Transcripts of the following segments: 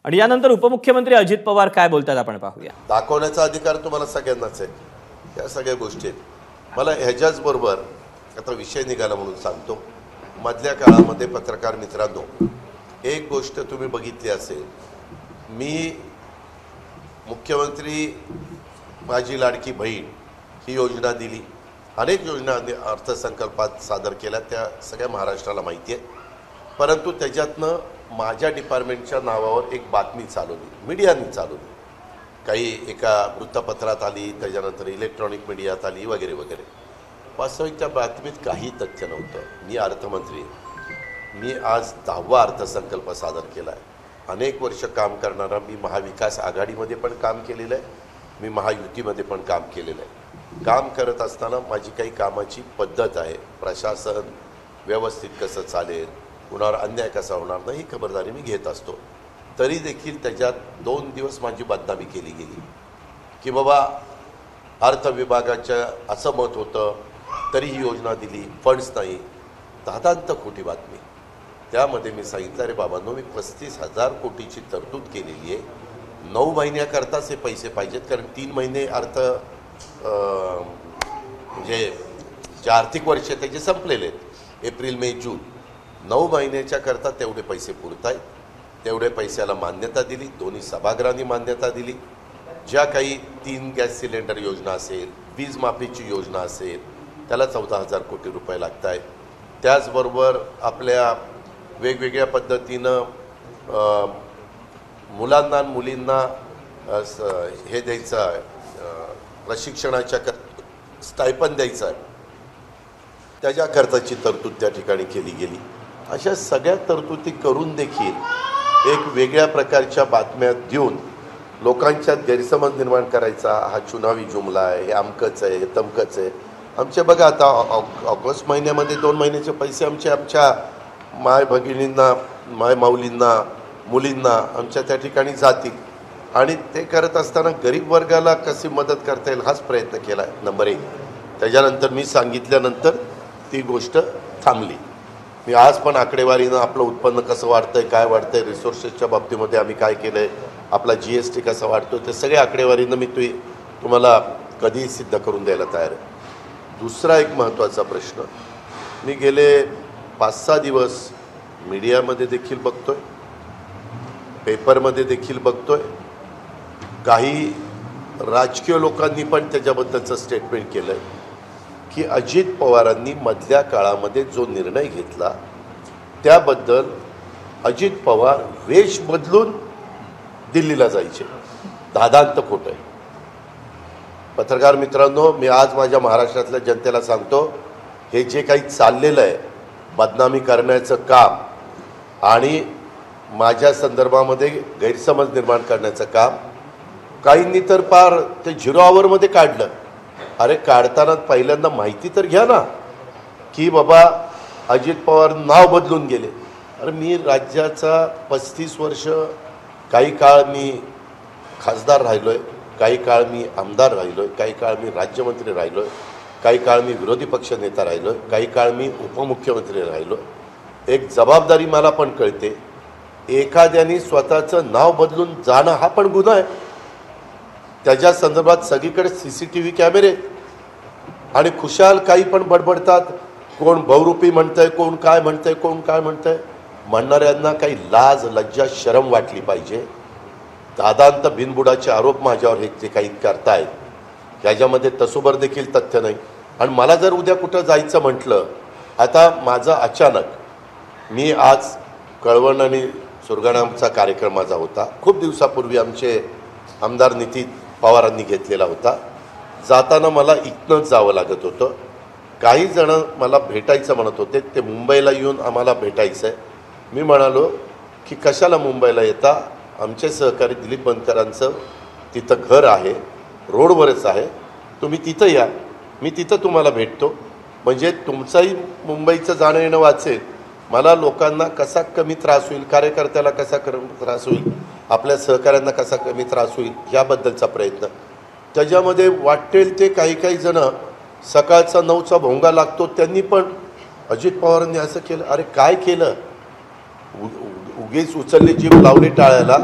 आणि यानंतर उपमुख्यमंत्री अजित पवार काय बोलतात आपण पाहूया। दाखवण्याचा अधिकार तुम्हाला सगळ्यांनाच आहे, या सगळ्या गोष्टी आहेत। मला ह्याच्याच बरोबर आता विषय निघाला म्हणून सांगतो। मधल्या काळामध्ये पत्रकार मित्रांनो, एक गोष्ट तुम्ही बघितली असेल, मी मुख्यमंत्री माझी लाडकी बहीण ही योजना दिली, अनेक योजना अर्थसंकल्पात सादर केल्या, त्या सगळ्या महाराष्ट्राला माहिती आहे। परंतु त्याच्यातनं माझ्या डिपार्टमेंटच्या नावावर एक बातमी चालवली, मीडियाने चालवली, काही एका वृत्तपत्रात आली, त्याच्यानंतर इलेक्ट्रॉनिक मीडियात आली वगैरे वगैरे। वास्तविक त्या बातमीत काही तथ्य नव्हतं। मी अर्थमंत्री, मी आज 10वा अर्थसंकल्प सादर केला आहे। अनेक वर्ष काम करणारा मी महाविकास आघाडीमध्ये पण काम केलेलं आहे, मी महायुतीमध्ये पण काम केलेलं आहे। काम करत असताना माझी काही कामाची पद्धत आहे, प्रशासन व्यवस्थित कसं चालेल, कुणावर अन्याय कसा होणार नाही ही खबरदारी मी घेत असतो। तरी देखील त्याच्यात 2 दिवस माझी बदनामी केली गेली की बाबा अर्थ विभागाच्या असं मत होतं, तरी ही योजना दिली, फंड्स नाही। दादांत खोटी बातमी। त्यामध्ये मी सांगितलं, अरे बाबांनो, मी 35,000 कोटीची तरतूद केलेली आहे, 9 महिन्याकरताच हे पैसे पाहिजेत, कारण 3 महिने म्हणजे जे आर्थिक वर्ष त्याचे संपलेले आहेत, एप्रिल मे जून, 9 महिन्याच्या करता तेवढे पैसे पुरत आहेत। तेवढे पैशाला मान्यता दिली, दोन्ही सभागृहांनी मान्यता दिली। ज्या काही 3 गॅस सिलेंडर योजना असेल, वीज माफीची योजना असेल, त्याला 14,000 कोटी रुपये लागत आहेत। त्याचबरोबर आपल्या वेगवेगळ्या पद्धतीनं मुलांना मुलींना हे द्यायचं आहे, प्रशिक्षणाच्या स्टायपन द्यायचं आहे, त्याच्याकरताची तरतूद त्या ठिकाणी केली गेली। अशा सगळ्या तरतुदी करून देखील एक वेगळ्या प्रकारच्या बातम्या देऊन लोकांच्यात गैरसमज निर्माण करायचा, हा चुनावी जुमला आहे, हे अमकच आहे, हे तमकच आहे। आमचे बघा आता ऑगस्ट महिन्यामध्ये 2 महिन्याचे पैसे आमच्या माय भगिनींना, माय माऊलींना, मुलींना आमच्या त्या ठिकाणी जातील, आणि ते करत असताना गरीब वर्गाला कशी मदत करता येईल हाच प्रयत्न केला आहे, नंबर 1। त्याच्यानंतर मी सांगितल्यानंतर ती गोष्ट थांबली। मी आज पण आकडेवारीनं आपलं उत्पन्न कसं वाढतंय, काय वाढतंय, रिसोर्सेसच्या बाबतीमध्ये आम्ही काय केलं आहे, आपला GST कसा वाढतो, ते सगळ्या आकडेवारीनं मी तुम्हाला कधीही सिद्ध करून द्यायला तयार आहे। दुसरा एक महत्त्वाचा प्रश्न, मी गेले 5-6 दिवस मीडियामध्ये देखील बघतोय, पेपरमध्ये देखील बघतोय, काही राजकीय लोकांनी पण त्याच्याबद्दलचं स्टेटमेंट केलं आहे की अजित पवारांनी मधल्या काळामध्ये जो निर्णय घेतला त्याबद्दल अजित पवार वेश बदलून दिल्लीला जायचे। दादांत खोटं आहे। पत्रकार मित्रांनो, मी आज माझ्या महाराष्ट्रातल्या जनतेला सांगतो, हे जे काही चाललेलं आहे बदनामी करण्याचं काम आणि माझ्या संदर्भामध्ये गैरसमज निर्माण करण्याचं काम, काहींनी तर पार ते 0 आवरमध्ये काढलं। अरे काढताना पहिल्यांदा माहिती तर घ्या ना की बाबा अजित पवार नाव बदलून गेले। अरे मी राज्याचा 35 वर्ष, काही काळ मी खासदार राहिलो आहे, काही काळ मी आमदार राहिलो आहे, काही काळ मी राज्यमंत्री राहिलो आहे, काही काळ मी विरोधी पक्ष नेता राहिलो आहे, काही काळ मी उपमुख्यमंत्री राहिलो। एक जबाबदारी मला पण कळते, एखाद्याने स्वतःचं नाव बदलून जाणं हा पण गुन्हा आहे। त्याच्या संदर्भात सगळीकडे CCTV कॅमेरे आणि खुशाल काही पण बडबडतात, कोण बहुरूपी म्हणतंय, कोण काय म्हणतंय, कोण काय म्हणतंय। म्हणणाऱ्यांना काही लाज लज्जा शरम वाटली पाहिजे। दादांत बिनबुडाचे आरोप माझ्यावर हे जे काही करतायत ह्याच्यामध्ये तसोबर देखील तथ्य नाही। आणि मला जर उद्या कुठं जायचं म्हटलं, आता माझं अचानक, मी आज कळवण आणि सुरगाणाचा कार्यक्रम माझा होता, खूप दिवसापूर्वी आमचे आमदार नितीन पवारांनी घेतलेला होता। जाताना मला इथनंच जावं लागत होतं। काही जण मला भेटायचं म्हणत होते, ते मुंबईला येऊन आम्हाला भेटायचं आहे। मी म्हणालो की कशाला मुंबईला येता, आमचे सहकारी दिलीप बनकरांचं तिथं घर आहे, रोडवरच आहे, तुम्ही तिथं या, मी तिथं तुम्हाला भेटतो, म्हणजे तुमचाही मुंबईचं जाणं येणं वाचेल, मला लोकांना कसा कमी त्रास होईल, कार्यकर्त्याला कसा कमी त्रास होईल, आपल्या सहकाऱ्यांना कसा कमी त्रास होईल याबद्दलचा प्रयत्न। त्याच्यामध्ये वाटेल ते काही जण सकाळचा 9चा भोंगा लागतो, त्यांनी पण अजित पवारांनी असं केलं। अरे काय केलं, उगीच उचलली जीभ लावली टाळ्याला,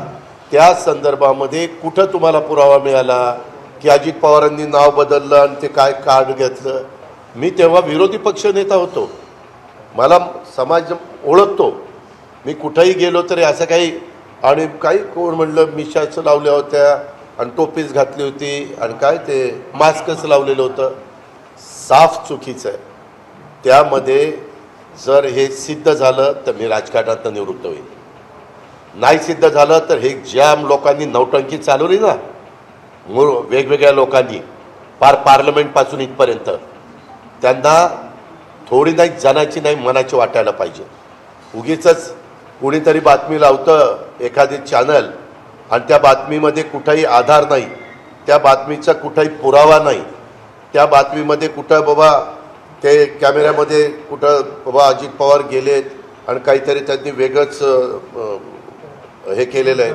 त्या संदर्भामध्ये कुठं तुम्हाला पुरावा मिळाला की अजित पवारांनी नाव बदललं आणि ते काय कार्ड घेतलं? मी तेव्हा विरोधी पक्ष नेता होतो, मला समाज ओळखतो, मी कुठंही गेलो तरी असं काही आणि काही कोण म्हणलं मिशाच लावल्या होत्या आणि टोपीच घातली होती आणि काय ते मास्कच लावलेलं होतं, साफ चुकीचं आहे. त्यामध्ये जर हे सिद्ध झालं तर मी राजकारणातून निवृत्त होईल, नाही सिद्ध झालं तर हे ज्या लोकांनी नौटंकी चालवली ना वेगवेगळ्या लोकांनी पार पार्लमेंटपासून इथपर्यंत, त्यांना थोडी नाही जनाची नाही मनाची वाटायला पाहिजे. उगीचच कुणीतरी बातमी लावतं एखादी चॅनल आणि त्या बातमीमध्ये कुठंही आधार नाही, त्या बातमीचा कुठंही पुरावा नाही, त्या बातमीमध्ये कुठं बाबा ते कॅमेऱ्यामध्ये कुठं बाबा अजित पवार गेलेत आणि काहीतरी त्यांनी वेगळंच हे केलेलं आहे,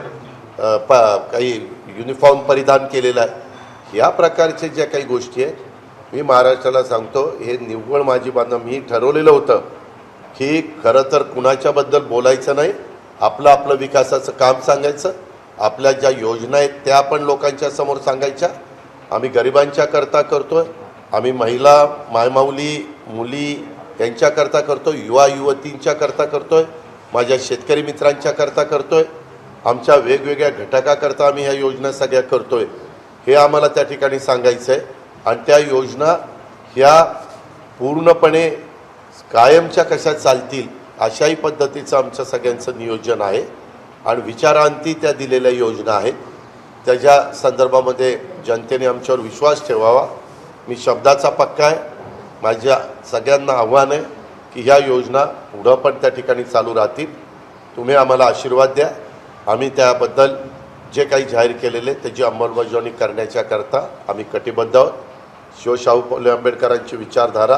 काही युनिफॉर्म परिधान केलेलं आहे. या प्रकारचे ज्या काही गोष्टी आहेत मी महाराष्ट्राला सांगतो, हे निव्वळ माझी बांधणं. मी ठरवलेलं होतं की खरं तर कुणाच्याबद्दल बोलायचं नाही, आपलं आपलं विकासाचं काम सांगायचं, आपल्या ज्या योजना आहेत त्या पण लोकांच्या समोर सांगायच्या. आम्ही गरिबांच्या करता करतोय, आम्ही महिला मायमाऊली मुली यांच्याकरता करतोय, युवा युवतींच्या करता करतोय, माझ्या शेतकरी मित्रांच्या करता करतोय, आमच्या वेगवेगळ्या घटकाकरता आम्ही ह्या योजना सगळ्या करतोय. हे आम्हाला त्या ठिकाणी सांगायचं आहे. आणि त्या योजना ह्या पूर्णपणे कायमच्या कशा चालतील अशाही पद्धतीचं आमच्या सगळ्यांचं नियोजन आहे आणि विचारांती त्या दिलेल्या योजना आहेत. त्याच्या संदर्भामध्ये जनतेने आमच्यावर विश्वास ठेवावा. मी शब्दाचा पक्का आहे. माझ्या सगळ्यांना आव्हान आहे की ह्या योजना पुढं पण त्या ठिकाणी चालू राहतील. तुम्ही आम्हाला आशीर्वाद द्या. आम्ही त्याबद्दल जे काही जाहीर केलेले त्याची अंमलबजावणी करण्याच्याकरता आम्ही कटिबद्ध आहोत. शिवशाहू फुले आंबेडकरांची विचारधारा,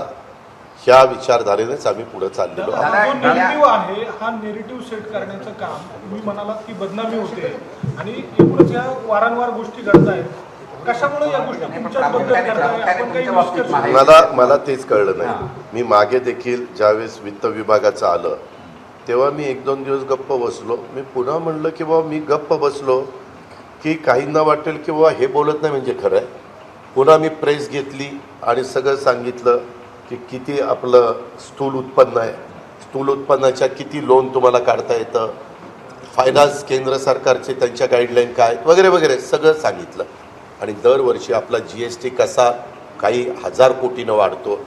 ह्या विचारधारेनेच आम्ही पुढे चाललेलो आहोत. नेरेटिव्ह आहे, हा नेरेटिव्ह सेट करण्याचं काम तुम्ही म्हणालात की बदनामी होते आणि एकूणच ह्या वारंवार गोष्टी घडत आहेत. कशामुळे या गोष्टी तुमच्याबद्दल घडताय? आपण काही निष्कर्ष मला तेच कळलं नाही. मी मागे देखील ज्यावेळेस वित्त विभागाचं आलं तेव्हा मी 1-2 दिवस गप्प बसलो. मी पुन्हा म्हणलं की बाबा मी गप्प बसलो की काहींना वाटेल की बाबा हे बोलत नाही म्हणजे खरं आहे. पुन्हा मी प्रेस घेतली आणि सगळं सांगितलं की किती आपलं स्थूल उत्पन्न आहे, स्थूल उत्पन्नाच्या किती लोन तुम्हाला काढता येतं, फायनान्स केंद्र सरकारचे त्यांच्या गाईडलाईन काय वगैरे वगैरे सगळं सांगितलं. आणि दरवर्षी आपला GST कसा काही 1000 कोटीनं वाढतो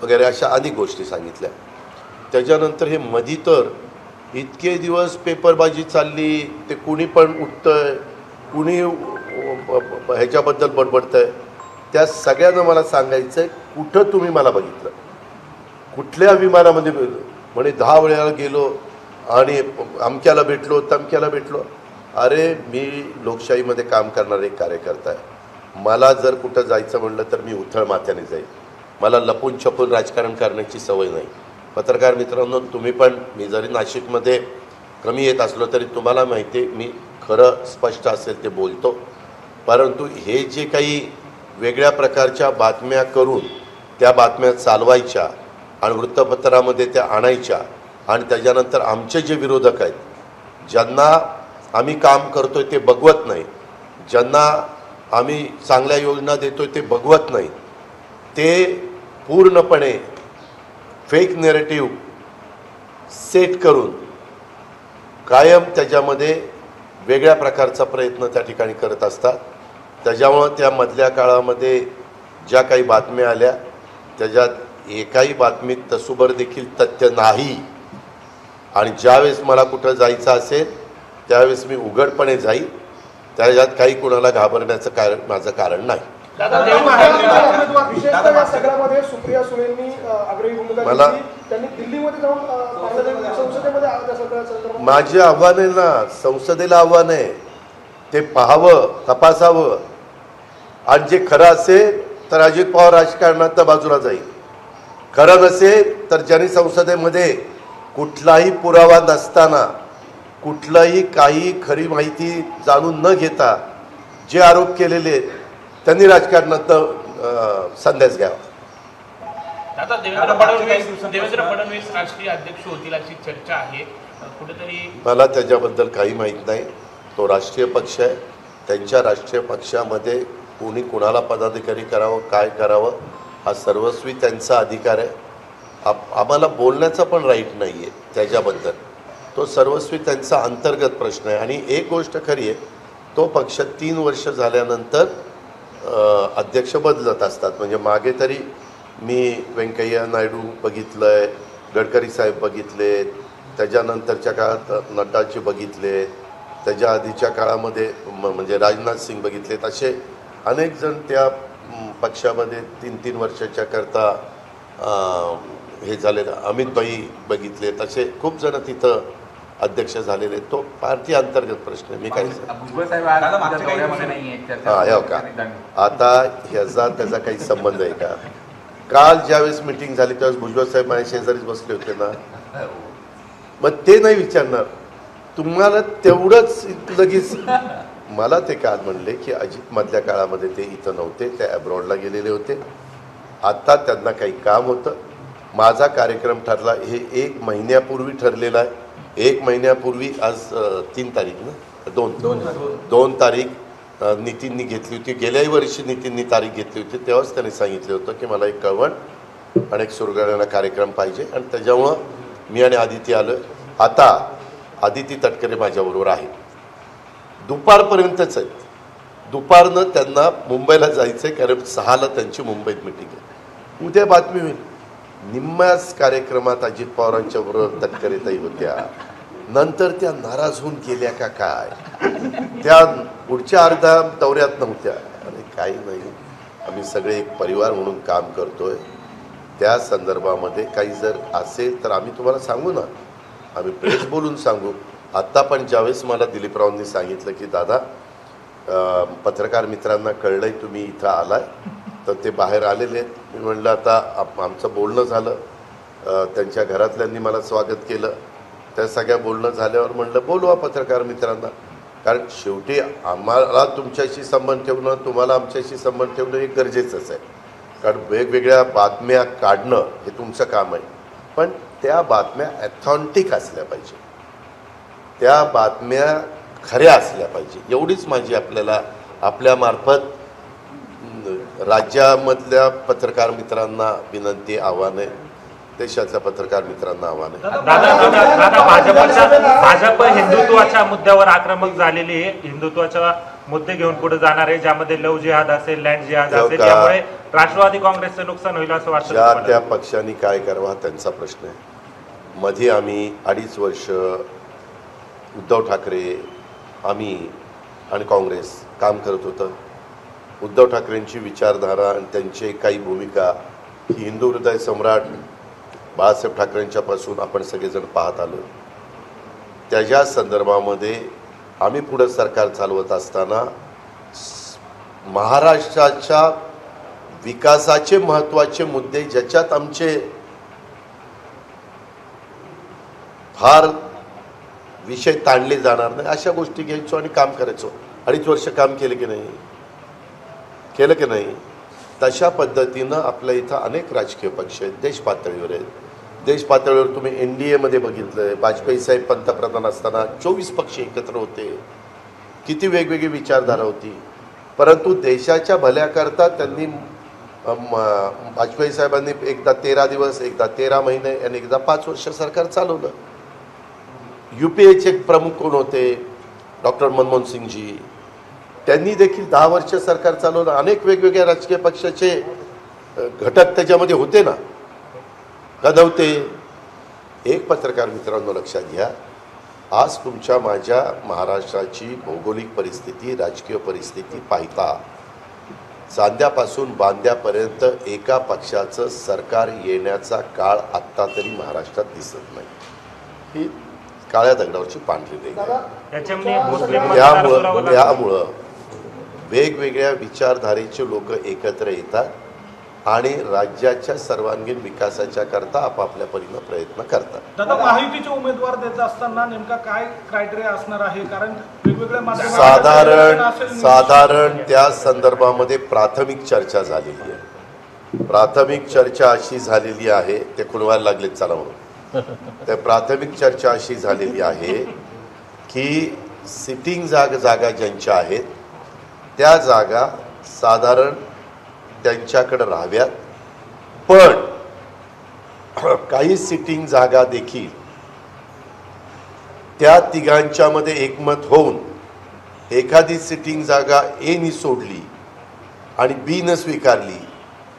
वगैरे अशा अनेक गोष्टी सांगितल्या. त्याच्यानंतर हे मधी तर इतके दिवस पेपरबाजी चालली, ते कुणी पण उठतंय, कुणी ह्याच्याबद्दल बडबडतंय. त्या सगळ्यांना मला सांगायचं आहे कुठं तुम्ही मला बघितलं, कुठल्या विमानामध्ये म्हणे 10 वेळा गेलो आणि अमक्याला भेटलो तमक्याला भेटलो. अरे मी लोकशाहीमध्ये काम करणारा एक कार्यकर्ता आहे. मला जर कुठं जायचं म्हणलं तर मी उथळ माथ्याने जाईल. मला लपून छपून राजकारण करण्याची सवय नाही. पत्रकार मित्रांनो, तुम्ही पण, मी जरी नाशिकमध्ये कमी येत असलो तरी तुम्हाला माहिती आहे मी खरं स्पष्ट असेल ते बोलतो. परंतु हे जे काही वेगळ्या प्रकारच्या बातम्या करून त्या बातम्या चालवायच्या आणि वृत्तपत्रामध्ये त्या आणायच्या आणि त्याच्यानंतर आमचे जे विरोधक आहेत, ज्यांना आम्ही काम करतोय ते बघवत नाही, ज्यांना आम्ही चांगल्या योजना देतोय ते बघवत नाही, ते पूर्णपणे फेक नेरेटिव्ह सेट करून कायम त्याच्यामध्ये वेगळ्या प्रकारचा प्रयत्न त्या ठिकाणी करत असतात. त्याच्यामुळं त्या मधल्या काळामध्ये ज्या काही बातम्या आल्या त्याच्यात एकाही बातमीत तसूभर देखील तथ्य नाही. आणि ज्यावेळेस मला कुठं जायचं असेल त्यावेळेस मी उघडपणे जाईल. त्याच्यात काही कुणाला घाबरण्याचं माझं कारण नाही. सुप्रिया सुळेंनी आग्रही भूमिका घेतली. त्यांनी दिल्लीमध्ये जाऊन संसदेमध्ये माझे आव्हान आहे ना, संसदेला आव्हान आहे, ते पाहावं, तपासावं. आणि जे खरं असेल तर अजित पवार राजकारणात बाजूला जाईल, खरं नसेल तर ज्यांनी संसदेमध्ये कुठलाही पुरावा नसताना, कुठलाही काही खरी माहिती जाणून न घेता जे आरोप केलेले त्यांनी राजकारणात संन्यास घ्यावा. आता देवेंद्र फडणवीस राष्ट्रीय अध्यक्ष होतील अशी चर्चा आहे कुठेतरी. मला त्याच्याबद्दल काही माहीत नाही. तो राष्ट्रीय पक्ष आहे. त्यांच्या राष्ट्रीय पक्षामध्ये कोणी कुणाला पदाधिकारी करावं, काय करावं हा सर्वस्वी त्यांचा अधिकार आहे. आम्हाला बोलण्याचा पण राईट नाही आहे त्याच्याबद्दल. तो सर्वस्वी त्यांचा अंतर्गत प्रश्न आहे. आणि एक गोष्ट खरी आहे, तो पक्ष 3 वर्ष झाल्यानंतर अध्यक्ष बदलत असतात. म्हणजे मागे तरी मी व्यंकय्या नायडू बघितलं आहे, गडकरी साहेब बघितले, त्याच्यानंतरच्या काळात नड्डाजी बघितले, त्याच्या आधीच्या काळामध्ये म्हणजे राजनाथ सिंग बघितलेत. असे अनेक जण त्या पक्षामध्ये 3-3 वर्षाच्या करता हे झालेलं. अमित भाई बघितलेत. असे खूप जण तिथं अध्यक्ष झालेले. तो पार्टी अंतर्गत प्रश्न आहे. मी काही हो का आता ह्याचा त्याचा काही संबंध आहे का? काल ज्यावेळेस मीटिंग झाली त्यावेळेस भुजबळ साहेब माझ्या शेजारीच बसले होते ना. मग ते नाही विचारणार तुम्हाला तेवढंच लगेच. मला ते काल म्हणले की अजित मधल्या काळामध्ये ते इथं नव्हते, ते अब्रॉडला गेलेले होते. आता त्यांना काही काम होतं. माझा कार्यक्रम ठरला हे 1 महिन्यापूर्वी ठरलेला आहे. 1 महिन्यापूर्वी आज 3 तारीख ना, 2 तारीख नितीननी घेतली होती. गेल्याही वर्षी नितीननी तारीख घेतली होती. तेव्हाच त्यांनी सांगितलं होतं की मला एक कळवण आणि एक सुरगाळ्याला कार्यक्रम पाहिजे. आणि त्याच्यामुळं मी आणि आदिती आलो. आता आदिती तटकरे माझ्याबरोबर आहे. दुपारपर्यंतच आहेत. दुपारनं त्यांना मुंबईला जायचं आहे कारण 6ला त्यांची मुंबईत मिटिंग आहे. उद्या बातमी होईल. निम्म्याच कार्यक्रमात अजित पवारांच्या बरोबर तटकरेताई होत्या. नंतर त्या नाराज होऊन गेल्या का काय? त्या पुढच्या अर्ध्या दौऱ्यात नव्हत्या. आणि काही नाही, आम्ही सगळे एक परिवार म्हणून काम करतोय. त्या संदर्भामध्ये काही जर असेल तर आम्ही तुम्हाला सांगू ना, आम्ही प्रेस बोलून सांगू. आत्ता पण ज्यावेळेस मला दिलीपरावांनी सांगितलं की दादा पत्रकार मित्रांना कळलंय तुम्ही इथं आलाय, तर ते बाहेर आलेले आहेत. मी म्हणलं आता आमचं बोलणं झालं, त्यांच्या घरातल्यांनी मला स्वागत केलं. त्या सगळ्या बोलणं झाल्यावर म्हणलं बोलवा पत्रकार मित्रांना. कारण शेवटी आम्हाला तुमच्याशी संबंध ठेवणं, तुम्हाला आमच्याशी संबंध ठेवणं हे गरजेचंच आहे. कारण वेगवेगळ्या बातम्या काढणं हे तुमचं काम आहे. पण त्या बातम्या ॲथॉन्टिक असल्या पाहिजे, त्या बातम्या खऱ्या असल्या पाहिजे. एवढीच माझी आपल्याला आपल्यामार्फत राज्यामधल्या पत्रकार मित्रांना विनंती, आव्हान आहे. देशातल्या पत्रकार मित्रांना आव्हान आहे. भाजप हिंदुत्वाच्या मुद्द्यावर आक्रमक झालेली आहे. हिंदुत्वाच्या मुद्दे घेऊन पुढे जाणार आहे, ज्यामध्ये लव्ह जिहाद असेल, लँड जिहाद असेल. त्यामुळे राष्ट्रवादी काँग्रेसचं नुकसान होईल असं वाटतं. ज्या त्या पक्षांनी काय करावं त्यांचा प्रश्न आहे. मध्ये आम्ही 2.5 वर्ष उद्धव ठाकरे, आम्ही आणि काँग्रेस काम करत होतं. उद्धव ठाकरेंची विचारधारा आणि त्यांची काही भूमिका ही हिंदू हृदय सम्राट बाळासाहेब ठाकरेंच्यापासून आपण सगळेजण पाहत आलो. त्याच्या संदर्भामध्ये आम्ही पुढं सरकार चालवत असताना महाराष्ट्राच्या विकासाचे महत्त्वाचे मुद्दे ज्याच्यात आमचे फार विषय ताणले जाणार नाही अशा गोष्टी घ्यायचो आणि काम करायचो. 2.5 वर्ष काम केलं की नाही? तशा पद्धतीनं आपल्या इथं अनेक राजकीय पक्ष आहेत, देश पातळीवर आहेत. देश पातळीवर तुम्ही NDAमध्ये बघितलं, वाजपेयी साहेब पंतप्रधान असताना 24 पक्ष एकत्र होते. किती वेगवेगळी विचारधारा होती. परंतु देशाच्या भल्याकरता त्यांनी वाजपेयी साहेबांनी एकदा 13 दिवस, एकदा 13 महिने आणि एकदा 5 वर्ष सरकार चालवलं. UPAचे प्रमुख कोण होते? डॉक्टर मनमोहन सिंगजी. त्यांनी देखील 10 वर्ष सरकार चालवलं. अनेक वेगवेगळ्या राजकीय पक्षाचे घटक त्याच्यामध्ये होते ना, का नव्हते? एक पत्रकार मित्रांनो लक्षात घ्या, आज तुमच्या माझ्या महाराष्ट्राची भौगोलिक परिस्थिती, राजकीय परिस्थिती पाहता चांद्यापासून बांद्यापर्यंत एका पक्षाचं सरकार येण्याचा काळ आत्ता तरी महाराष्ट्रात दिसत नाही. ही काळ्या दगडावरची पांढरी रेघ आहे. त्यामुळं वेगवेगळ्या विचारधारेचे लोक एकत्र येतात आणि राज्याच्या सर्वांगीण विकासाच्या करता आपापल्या परीनं प्रयत्न करतात. दादा, माहितीचे उमेदवार देत असताना नेमका काय क्रायटेरिया असणार आहे? कारण वेगवेगळ्या साधारण त्या संदर्भामध्ये प्राथमिक चर्चा झालेली आहे. प्राथमिक चर्चा अशी झालेली आहे, ते खुलवायला लागलेत चला म्हणून. त्या प्राथमिक चर्चा अशी झालेली आहे की सिटिंग जागा ज्यांच्या आहेत त्या जागा साधारण त्यांच्याकडे राहाव्यात, पण काही सिटिंग जागा देखील त्या तिघांच्यामध्ये एकमत होऊन एखादी सिटिंग जागा एनी सोडली आणि बीनं स्वीकारली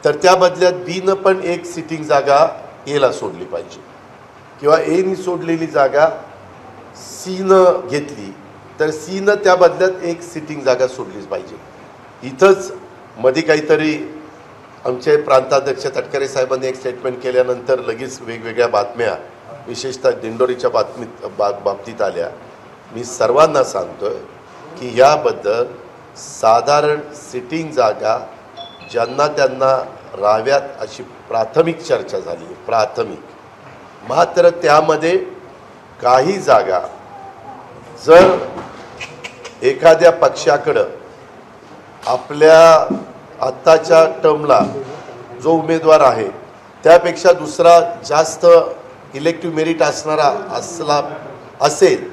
तर त्या बदल्यात बीनं पण एक सिटिंग जागा एला सोडली पाहिजे, किंवा एनी सोडलेली जागा सीनं घेतली तर सीनं त्या बदल्यात एक सिटिंग जागा सोडलीच पाहिजे. इथंच मध्ये काहीतरी आमचे प्रांताध्यक्ष तटकरे साहेबांनी एक स्टेटमेंट केल्यानंतर लगेच वेगवेगळ्या बातम्या विशेषतः दिंडोरीच्या बाबतीत आल्या. मी सर्वांना सांगतोय की याबद्दल साधारण सिटिंग जागा ज्यांना त्यांना राहाव्यात अशी प्राथमिक चर्चा झाली, प्राथमिक. मात्र त्यामध्ये काही जागा जर एखाद्या पक्षाकडं आपल्या आत्ताच्या टर्मला जो उमेदवार आहे त्यापेक्षा दुसरा जास्त इलेक्टिव्ह मेरिट असणारा असेल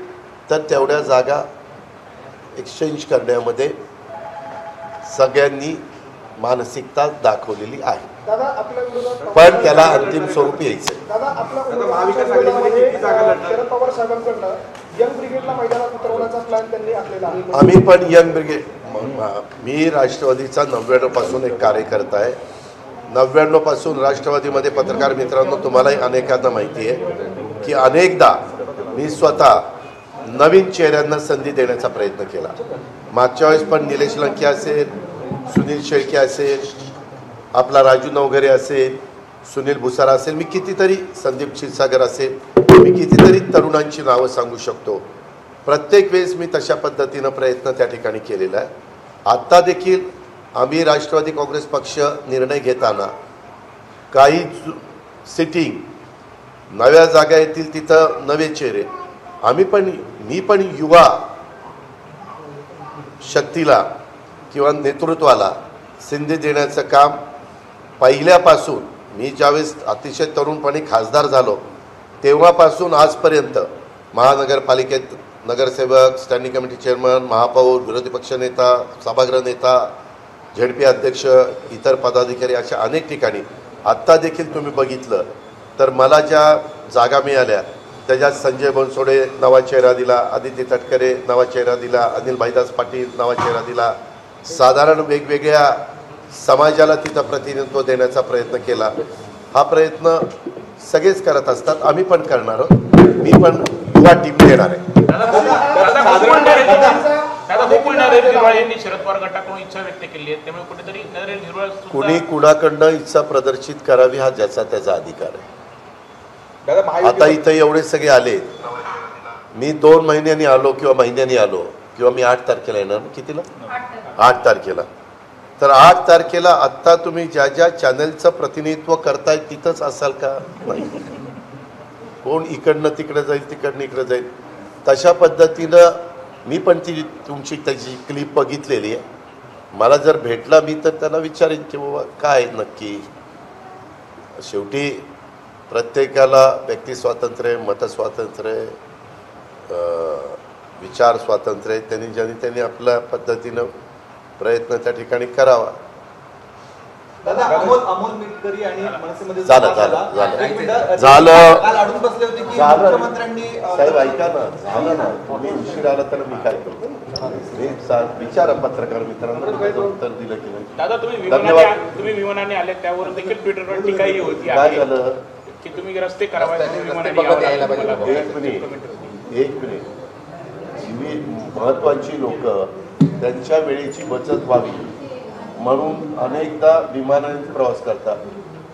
तर तेवढ्या जागा एक्सचेंज करण्यामध्ये सगळ्यांनी मानसिकता दाखवलेली आहे, पण त्याला अंतिम स्वरूप यायचं. आम्ही पण यंग ब्रिगेड, मी राष्ट्रवादीचा 99 पासून एक कार्यकर्ता आहे. 99 पासून राष्ट्रवादीमध्ये पत्रकार मित्रांनो तुम्हालाही अनेकांना माहिती आहे की अनेकदा मी स्वतः नवीन चेहऱ्यांना संधी देण्याचा प्रयत्न केला. मागच्या वेळेस पण निलेश लंके असेल, सुनील शेळके असेल, आपला राजू नवघरे असेल, सुनील भुसारा असेल, मी कितीतरी, संदीप क्षीरसागर असेल, मी कितीतरी तरुणांची नावं सांगू शकतो. प्रत्येक वेळेस मी तशा पद्धतीनं प्रयत्न त्या ठिकाणी केलेला आहे. आत्ता देखील आम्ही राष्ट्रवादी काँग्रेस पक्ष निर्णय घेताना काही सिटिंग नव्या जागा येतील तिथं नवे चेहरे, मी पण युवा शक्तीला किंवा नेतृत्वाला संधी देण्याचं काम पहिल्यापासून, मी ज्यावेळेस अतिशय तरुणपणी खासदार झालो तेव्हापासून आजपर्यंत महानगरपालिकेत नगरसेवक, स्टँडिंग कमिटी चेअरमन, महापौर, विरोधी पक्षनेता, सभागृह नेता, झेडपी अध्यक्ष, इतर पदाधिकारी अशा अनेक ठिकाणी. आत्ता देखील तुम्ही बघितलं तर मला ज्या जागा मिळाल्या त्याच्यात संजय बनसोडे नवा चेहरा दिला, आदित्य तटकरे नवा चेहरा दिला, अनिल भाईदास पाटील नवा चेहरा दिला. साधारण वेगवेगळ्या समाजाला तिथं प्रतिनिधित्व देण्याचा प्रयत्न केला. हा प्रयत्न सगळेच करत असतात, आम्ही पण करणार आहोत. मी पण युवा टीम देणार आहे. शरद पवार गटाकडून इच्छा व्यक्त केली आहे, त्यामुळे कुठेतरी नरेंद्र निर्वाळ कुणी कुणाकडनं इच्छा प्रदर्शित करावी हा ज्याचा त्याचा अधिकार आहे. आता इथं एवढे सगळे आले, मी 2 महिन्यांनी आलो किंवा महिन्यांनी आलो किंवा मी 8 तारखेला येणार, कितीला 8 तारखेला, तर 8 तारखेला आत्ता तुम्ही ज्या ज्या चॅनलचं प्रतिनिधित्व करताय तिथंच असाल का? नाही. कोण इकडनं तिकडे जाईल, तिकडनं इकडे जाईल. तशा पद्धतीनं मी पण तुमची त्याची क्लिप बघितलेली आहे. मला जर भेटला मी तर त्याला विचारेन की बाबा काय नक्की. शेवटी प्रत्येकाला व्यक्ती स्वातंत्र्य, मतस्वातंत्र्य, विचार स्वातंत्र्य, त्यांनी आपल्या पद्धतीनं प्रयत्न त्या ठिकाणी करावा. अमोल मिटकरी आणि मनसेमध्ये झालं साहेब, ऐका ना, झालं ना, तुम्ही उशीर आला तर मी काय करतो? विचारा पत्रकार मित्रांनो उत्तर दिलं की नाही. दादा तुम्ही विमानाने आले त्यावर देखील ट्विटरवर टीकाही होती. काय झालं की तुम्ही रस्ते करावा, एक मिनिट, जी महत्वाची लोक त्यांच्या वेळेची बचत व्हावी म्हणून अनेकदा विमानाने प्रवास करतात.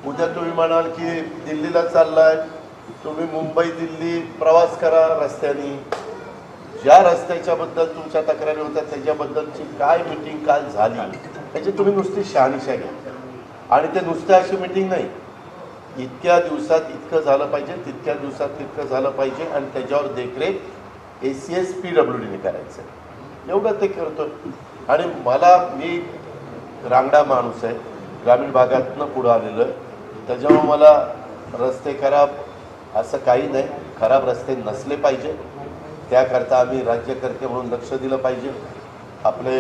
उद्या तुम्ही म्हणाल की दिल्लीला चाललाय, तुम्ही मुंबई दिल्ली प्रवास करा रस्त्याने. ज्या रस्त्याच्या बद्दल तुमच्या तक्रारी होत्या त्याच्याबद्दलची काय मिटिंग काल झाली त्याची तुम्ही नुसती शहानिशा घ्या. आणि ते नुसतं अशी मिटिंग नाही, इतक्या दिवसात इतकं झालं पाहिजे, तितक्या दिवसात तितकं झालं पाहिजे आणि त्याच्यावर देखरेख ACS PWDने करायचं, एवढं ते करतो. आणि मी रांगडा माणूस आहे, ग्रामीण भागातनं पुढं आलेलो आहे, त्याच्यामुळे मला रस्ते खराब असं काही नाही. खराब रस्ते नसले पाहिजे, त्याकरता आम्ही राज्यकर्ते म्हणून लक्ष दिलं पाहिजे. आपले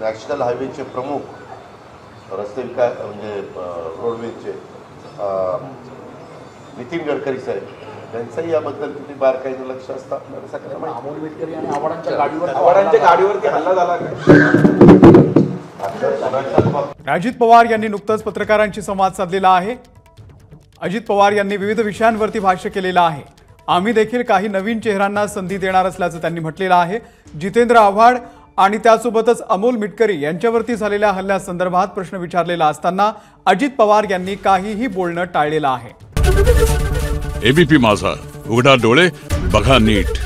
नॅशनल हायवेचे प्रमुख रस्ते विकास म्हणजे रोडवेजचे नितीन गडकरी साहेब त्यांचंही याबद्दल किती बारकाईनं लक्ष असतं आपल्याला सगळ्यांना माहिती. अमोल मिटकरी आणि आव्हाडांच्या गाडीवरती हल्ला झाला का? अजित पवार यांनी नुकतंच पत्रकारांशी संवाद साधलेला आहे. अजित पवार यांनी विविध विषयांवरती भाष्य केलेलं आहे. आम्ही देखील काही नवीन चेहऱ्यांना संधी देणार असल्याचं त्यांनी म्हटलेलं आहे. जितेंद्र आव्हाड आणि त्यासोबतच अमोल मिटकरी यांच्यावरती झालेल्या हल्ल्यासंदर्भात प्रश्न विचारलेला असताना अजित पवार यांनी काहीही बोलणं टाळलेलं आहे. एबीपी माझा, उघडा डोळे बघा नीट.